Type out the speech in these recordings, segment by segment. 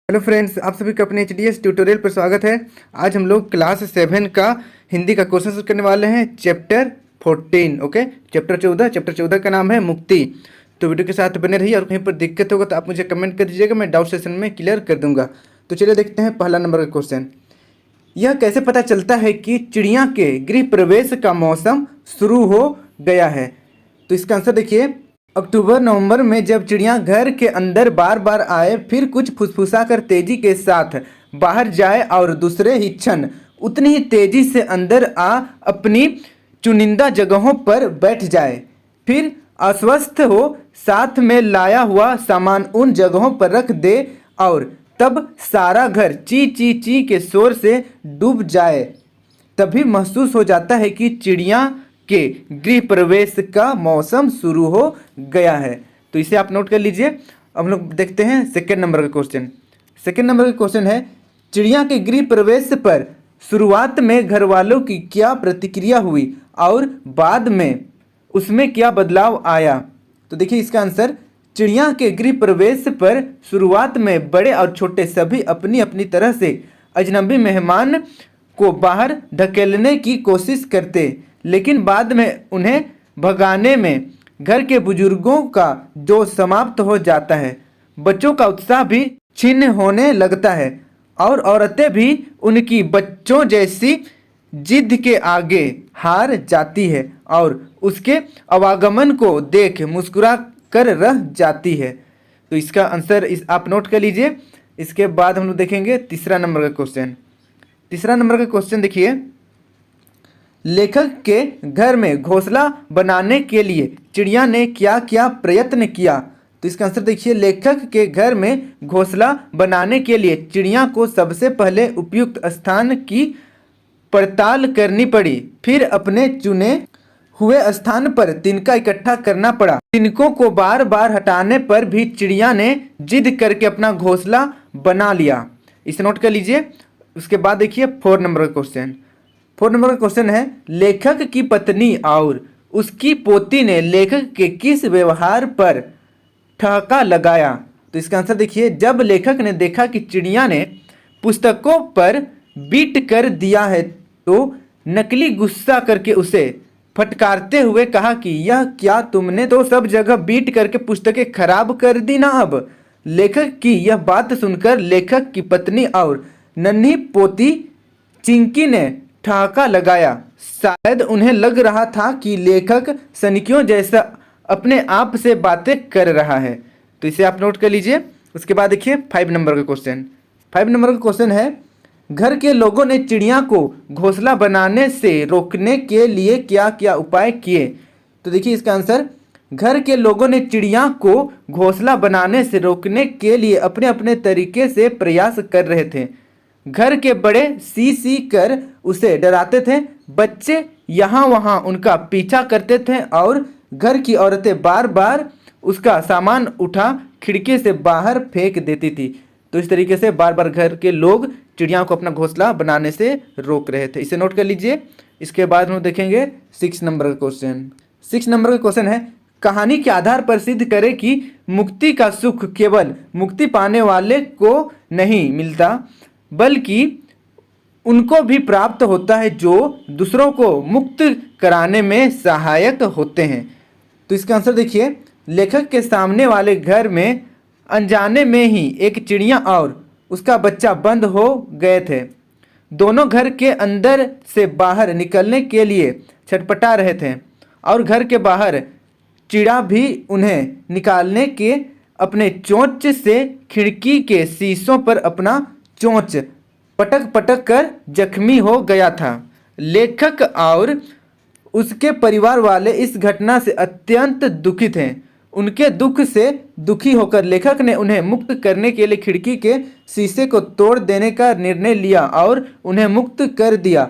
Hello friends, आप सभी का अपने एचडीएस ट्यूटोरियल पर स्वागत है। आज हम लोग क्लास 7 का हिंदी का क्वेश्चन करने वाले हैं। चैप्टर 14, ओके, चैप्टर 14 का नाम है मुक्ति। तो वीडियो के साथ बने रहिए और कहीं पर दिक्कत होगा तो आप मुझे कमेंट कर दीजिएगा, मैं डाउट सेशन में क्लियर कर दूंगा। तो चलिए देखते हैं पहला नंबर का क्वेश्चन। यह कैसे पता चलता है कि चिड़िया के गृह प्रवेश का मौसम शुरू हो गया है? तो इसका आंसर देखिए, अक्टूबर नवंबर में जब चिड़िया घर के अंदर बार बार आए, फिर कुछ फुसफुसा कर तेजी के साथ बाहर जाए और दूसरे ही क्षण उतनी ही तेजी से अंदर आ अपनी चुनिंदा जगहों पर बैठ जाए, फिर अस्वस्थ हो साथ में लाया हुआ सामान उन जगहों पर रख दे और तब सारा घर ची ची ची के शोर से डूब जाए, तभी महसूस हो जाता है कि चिड़िया के गृह प्रवेश का मौसम शुरू हो गया है। तो इसे आप नोट कर लीजिए। अब हम लोग देखते हैं सेकेंड नंबर का क्वेश्चन। सेकेंड नंबर का क्वेश्चन है, चिड़िया के गृह प्रवेश पर शुरुआत में घर वालों की क्या प्रतिक्रिया हुई और बाद में उसमें क्या बदलाव आया? तो देखिए इसका आंसर, चिड़िया के गृह प्रवेश पर शुरुआत में बड़े और छोटे सभी अपनी अपनी तरह से अजनबी मेहमान को बाहर धकेलने की कोशिश करते, लेकिन बाद में उन्हें भगाने में घर के बुजुर्गों का जोश समाप्त हो जाता है। बच्चों का उत्साह भी क्षीण होने लगता है और औरतें भी उनकी बच्चों जैसी जिद के आगे हार जाती है और उसके आवागमन को देख मुस्कुरा कर रह जाती है। तो इसका आंसर आप नोट कर लीजिए। इसके बाद हम लोग देखेंगे तीसरा नंबर का क्वेश्चन। तीसरा नंबर का क्वेश्चन देखिए, लेखक के घर में घोंसला बनाने के लिए चिड़िया ने क्या क्या प्रयत्न किया? तो इसका आंसर देखिए, लेखक के घर में घोंसला बनाने के लिए चिड़िया को सबसे पहले उपयुक्त स्थान की पड़ताल करनी पड़ी, फिर अपने चुने हुए स्थान पर तिनका इकट्ठा करना पड़ा। तिनकों को बार बार हटाने पर भी चिड़िया ने जिद करके अपना घोंसला बना लिया। इसे नोट कर लीजिए। उसके बाद देखिए 4 नंबर का क्वेश्चन। 4 नंबर का क्वेश्चन है, लेखक की पत्नी और उसकी पोती ने लेखक के किस व्यवहार पर ठहाका लगाया? तो इसका आंसर देखिए, जब लेखक ने देखा कि चिड़िया ने पुस्तकों पर बीट कर दिया है तो नकली गुस्सा करके उसे फटकारते हुए कहा कि यह क्या, तुमने तो सब जगह बीट करके पुस्तकें खराब कर दी ना। अब लेखक की यह बात सुनकर लेखक की पत्नी और नन्ही पोती चिंकी ने ठहाका लगाया। शायद उन्हें लग रहा था कि लेखक सनकियों जैसा अपने आप से बातें कर रहा है। तो इसे आप नोट कर लीजिए। उसके बाद देखिए 5 नंबर का क्वेश्चन। 5 नंबर का क्वेश्चन है, घर के लोगों ने चिड़िया को घोंसला बनाने से रोकने के लिए क्या क्या उपाय किए? तो देखिए इसका आंसर, घर के लोगों ने चिड़िया को घोंसला बनाने से रोकने के लिए अपने अपने तरीके से प्रयास कर रहे थे। घर के बड़े सी सी कर उसे डराते थे, बच्चे यहाँ वहाँ उनका पीछा करते थे और घर की औरतें बार बार उसका सामान उठा खिड़की से बाहर फेंक देती थी। तो इस तरीके से बार बार घर के लोग चिड़िया को अपना घोंसला बनाने से रोक रहे थे। इसे नोट कर लीजिए। इसके बाद हम देखेंगे 6 नंबर का क्वेश्चन। 6 नंबर का क्वेश्चन है, कहानी के आधार पर सिद्ध करे कि मुक्ति का सुख केवल मुक्ति पाने वाले को नहीं मिलता, बल्कि उनको भी प्राप्त होता है जो दूसरों को मुक्त कराने में सहायक होते हैं। तो इसका आंसर देखिए, लेखक के सामने वाले घर में अनजाने में ही एक चिड़िया और उसका बच्चा बंद हो गए थे। दोनों घर के अंदर से बाहर निकलने के लिए छटपटा रहे थे और घर के बाहर चिड़ा भी उन्हें निकालने के अपने चोंच से खिड़की के शीशों पर अपना चोंच पटक पटक कर जख्मी हो गया था। लेखक और उसके परिवार वाले इस घटना से अत्यंत दुखित हैं। उनके दुख से दुखी होकर लेखक ने उन्हें मुक्त करने के लिए खिड़की के शीशे को तोड़ देने का निर्णय लिया और उन्हें मुक्त कर दिया,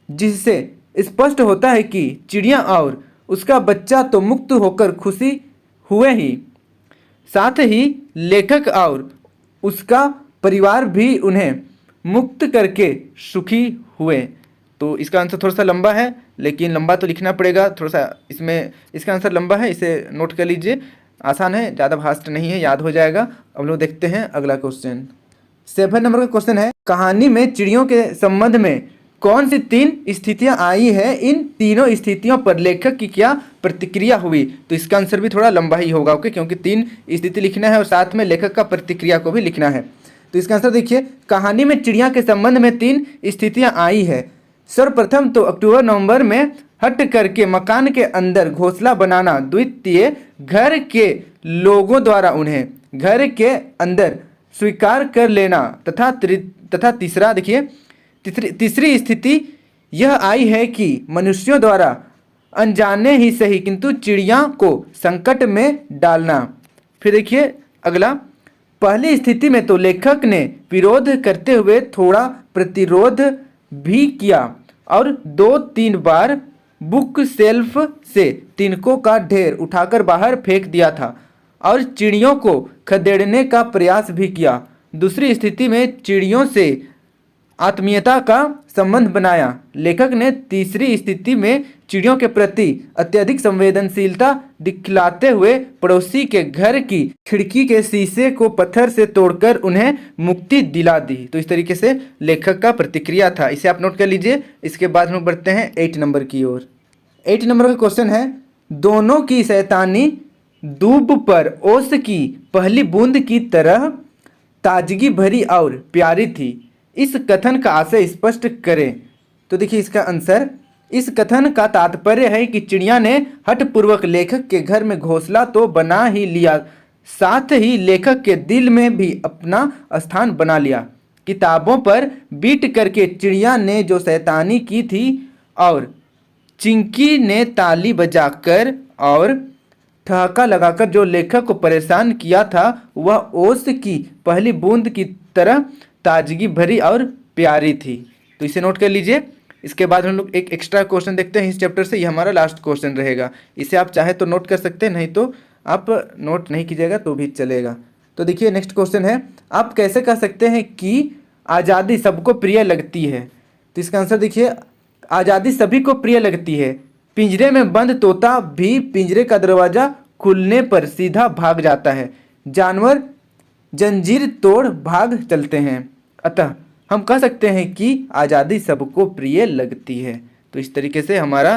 जिससे स्पष्ट होता है कि चिड़िया और उसका बच्चा तो मुक्त होकर खुशी हुए ही, साथ ही लेखक और उसका परिवार भी उन्हें मुक्त करके सुखी हुए। तो इसका आंसर थोड़ा सा लंबा है, लेकिन लंबा तो लिखना पड़ेगा थोड़ा सा। इसमें इसका आंसर लंबा है, इसे नोट कर लीजिए। आसान है, ज़्यादा भास्ट नहीं है, याद हो जाएगा। अब लोग देखते हैं अगला क्वेश्चन। 7 नंबर का क्वेश्चन है, कहानी में चिड़ियों के संबंध में कौन सी 3 स्थितियां आई है, इन तीनों स्थितियों पर लेखक की क्या प्रतिक्रिया हुई। तो इसका आंसर भी थोड़ा लंबा ही होगा, ओके, क्योंकि 3 स्थिति लिखना है और साथ में लेखक का प्रतिक्रिया को भी लिखना है। तो इसका आंसर देखिए, कहानी में चिड़िया के संबंध में 3 स्थितियां आई है। सर्वप्रथम तो अक्टूबर नवंबर में हट करके मकान के अंदर घोंसला बनाना, द्वितीय घर के लोगों द्वारा उन्हें घर के अंदर स्वीकार कर लेना, तथा तीसरा देखिए, तीसरी स्थिति यह आई है कि मनुष्यों द्वारा अनजाने ही सही किंतु चिड़िया को संकट में डालना। फिर देखिए अगला, पहली स्थिति में तो लेखक ने विरोध करते हुए थोड़ा प्रतिरोध भी किया और 2-3 बार बुक शेल्फ से तिनकों का ढेर उठाकर बाहर फेंक दिया था और चिड़ियों को खदेड़ने का प्रयास भी किया। दूसरी स्थिति में चिड़ियों से आत्मीयता का संबंध बनाया। लेखक ने तीसरी स्थिति में चिड़ियों के प्रति अत्यधिक संवेदनशीलता दिखलाते हुए पड़ोसी के घर की खिड़की के शीशे को पत्थर से तोड़कर उन्हें मुक्ति दिला दी। तो इस तरीके से लेखक का प्रतिक्रिया था, इसे आप नोट कर लीजिए। इसके बाद हम बढ़ते हैं 8 नंबर की ओर। 8 नंबर का क्वेश्चन है, दोनों की शैतानी दूब पर ओस की पहली बूंद की तरह ताजगी भरी और प्यारी थी। इस कथन का आशय स्पष्ट करें। तो देखिए इसका आंसर, इस कथन का तात्पर्य है कि चिड़िया ने हठपूर्वक लेखक के घर में घोंसला तो बना ही लिया, साथ ही लेखक के दिल में भी अपना स्थान बना लिया। किताबों पर बीट करके चिड़िया ने जो शैतानी की थी और चिंकी ने ताली बजाकर और ठहाका लगाकर जो लेखक को परेशान किया था, वह ओस की पहली बूंद की तरह ताजगी भरी और प्यारी थी। तो इसे नोट कर लीजिए। इसके बाद हम लोग एक एक्स्ट्रा क्वेश्चन देखते हैं इस चैप्टर से, ये हमारा लास्ट क्वेश्चन रहेगा। इसे आप चाहे तो नोट कर सकते हैं, नहीं तो आप नोट नहीं कीजिएगा तो भी चलेगा। तो देखिए नेक्स्ट क्वेश्चन है, आप कैसे कह सकते हैं कि आज़ादी सबको प्रिय लगती है। तो इसका आंसर देखिए, आज़ादी सभी को प्रिय लगती है। पिंजरे में बंद तोता भी पिंजरे का दरवाज़ा खुलने पर सीधा भाग जाता है। जानवर जंजीर तोड़ भाग चलते हैं। अतः हम कह सकते हैं कि आज़ादी सबको प्रिय लगती है। तो इस तरीके से हमारा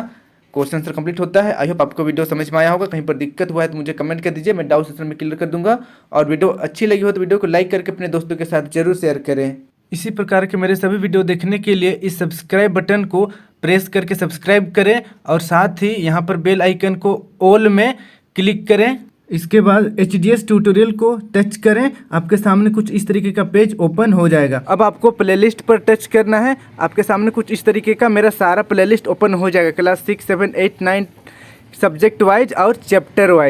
क्वेश्चन आंसर कंप्लीट होता है। आई होप आपको वीडियो समझ में आया होगा। कहीं पर दिक्कत हुआ है तो मुझे कमेंट कर दीजिए, मैं डाउट सेक्शन में क्लियर कर दूंगा। और वीडियो अच्छी लगी हो तो वीडियो को लाइक करके अपने दोस्तों के साथ जरूर शेयर करें। इसी प्रकार के मेरे सभी वीडियो देखने के लिए इस सब्सक्राइब बटन को प्रेस करके सब्सक्राइब करें और साथ ही यहाँ पर बेल आइकन को ऑल में क्लिक करें। इसके बाद HDS ट्यूटोरियल को टच करें, आपके सामने कुछ इस तरीके का पेज ओपन हो जाएगा। अब आपको प्लेलिस्ट पर टच करना है, आपके सामने कुछ इस तरीके का मेरा सारा प्लेलिस्ट ओपन हो जाएगा, क्लास 6, 7, 8, 9 सब्जेक्ट वाइज और चैप्टर वाइज।